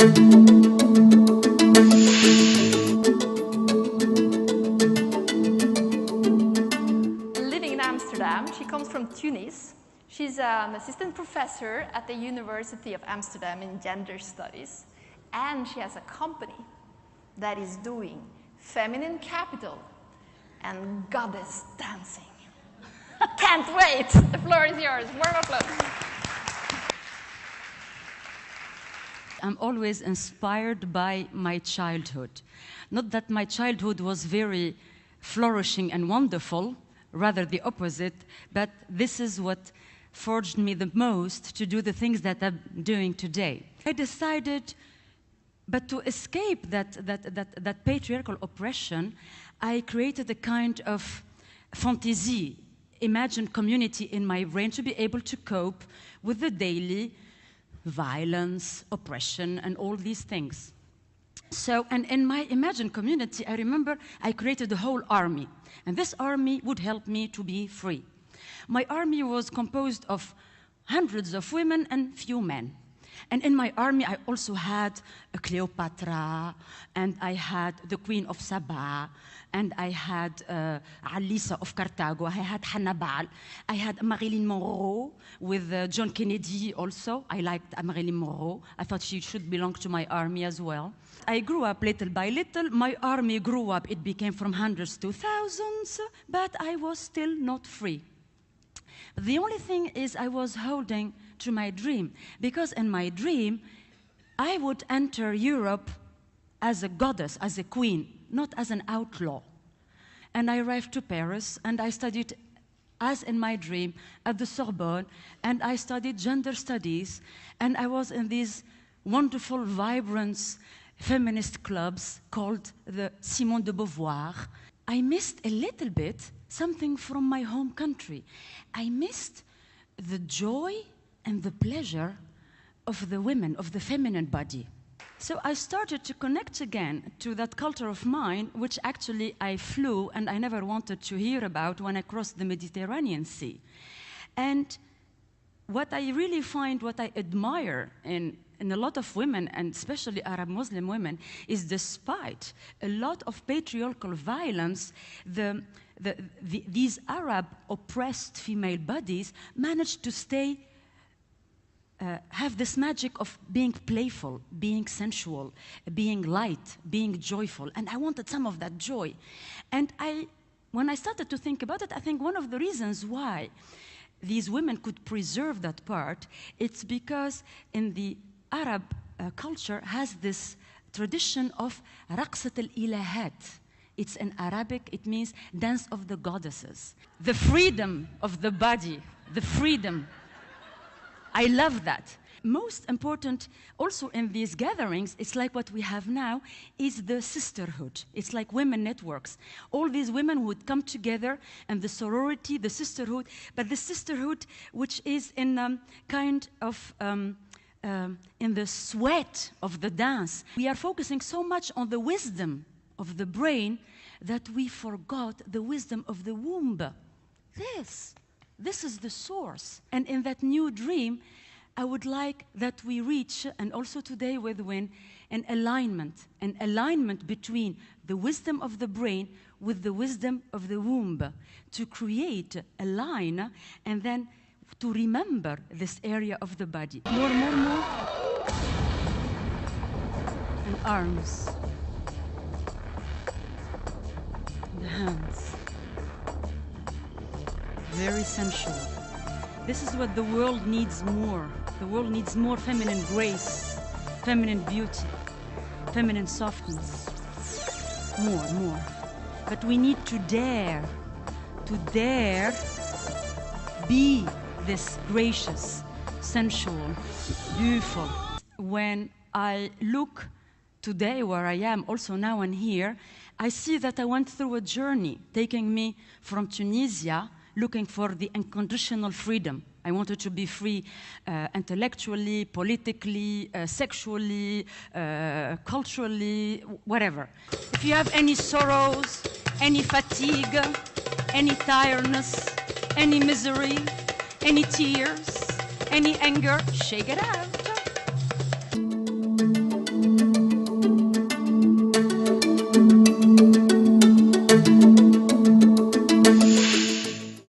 Living in Amsterdam, she comes from Tunis. She's an assistant professor at the University of Amsterdam in gender studies. And she has a company that is doing feminine capital and goddess dancing. Can't wait! The floor is yours. Warm applause. I'm always inspired by my childhood. Not that my childhood was very flourishing and wonderful, rather the opposite, but this is what forged me the most to do the things that I'm doing today. I decided, but to escape that patriarchal oppression, I created a kind of fantasy, imagined community in my brain to be able to cope with the daily violence, oppression, and all these things. So, and in my imagined community, I remember I created a whole army, and this army would help me to be free. My army was composed of hundreds of women and few men. And in my army, I also had a Cleopatra, and I had the Queen of Saba, and I had Alisa of Carthago, I had Hannibal, I had Marilyn Monroe with John Kennedy also. I liked Marilyn Monroe. I thought she should belong to my army as well. I grew up little by little. My army grew up. It became from hundreds to thousands, but I was still not free. The only thing is I was holding to my dream, because in my dream, I would enter Europe as a goddess, as a queen, not as an outlaw. And I arrived to Paris, and I studied, as in my dream, at the Sorbonne, and I studied gender studies, and I was in these wonderful, vibrant feminist clubs called the Simone de Beauvoir. I missed a little bit something from my home country. I missed the joy and the pleasure of the women, of the feminine body. So I started to connect again to that culture of mine, which actually I flew and I never wanted to hear about when I crossed the Mediterranean Sea. And what I really find, what I admire in a lot of women, and especially Arab Muslim women, is despite a lot of patriarchal violence, these Arab oppressed female bodies managed to stay, have this magic of being playful, being sensual, being light, being joyful. And I wanted some of that joy. And when I started to think about it, I think one of the reasons why these women could preserve that part, it's because in the Arab culture has this tradition of raqsat al-ilahat. It's in Arabic, it means dance of the goddesses. The freedom of the body, the freedom. I love that. Most important also in these gatherings, it's like what we have now, is the sisterhood. It's like women networks. All these women would come together, and the sorority, the sisterhood, but the sisterhood which is in kind of in the sweat of the dance. We are focusing so much on the wisdom of the brain that we forgot the wisdom of the womb. This is the source. And in that new dream, I would like that we reach, and also today with Win, an alignment between the wisdom of the brain with the wisdom of the womb, to create a line and then to remember this area of the body. More. And arms. The hands. Very sensual. This is what the world needs more. The world needs more feminine grace, feminine beauty, feminine softness. More. But we need to dare be this gracious, sensual, beautiful. When I look today where I am, also now and here, I see that I went through a journey taking me from Tunisia, looking for the unconditional freedom. I wanted to be free intellectually, politically, sexually, culturally, whatever. If you have any sorrows, any fatigue, any tiredness, any misery, any tears, any anger, shake it out.